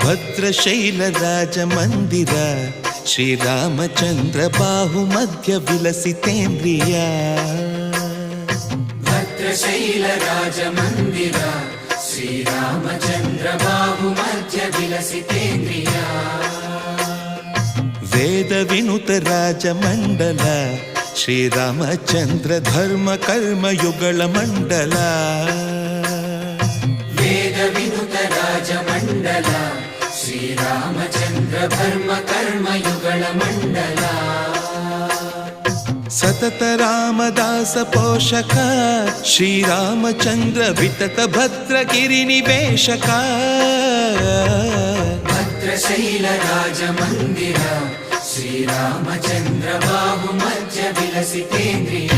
ಭದ್ರಶೈಲ ರಾಜ ಮಂದಿರ ಶ್ರೀರಾಮಚಂದ್ರ ಬಾಹು ಮಧ್ಯ ವಿಲಸಿತೇಂದ್ರಿಯ ಭದ್ರಶೈಲ ರಾಜ ಮಂದಿರ ಶ್ರೀರಾಮಚಂದ್ರ ಬಾಹು ಮಧ್ಯ ವಿಲಸಿತೇಂದ್ರಿಯ ವೇದ ವಿನುತ ರಾಜ ಮಂಡಲ ಶ್ರೀರಾಮಚಂದ್ರ ಧರ್ಮ ಕರ್ಮ ಯುಗಳ ಮಂಡಲ ವೇದ ವಿನುತ ರಾಜ ಮಂಡಲ ಶ್ರೀರಾಮಚಂದ್ರ ಧರ್ಮ ಕರ್ಮ ಯುಗಳ ಮಂಡಲ ಸತತ ರಾಮದಾಸ ಪೋಷಕ ಶ್ರೀರಾಮಚಂದ್ರ ವಿತತ ಭದ್ರಗಿರಿ ನಿವೇಶಕ ಭದ್ರಶೈಲ ರಾಜ ಮಂದಿರ ಶ್ರೀರಾಮಚಂದ್ರ ಬಾಹು ಮಧ್ಯ ವಿಲಸಿತೇಂದ್ರಿಯ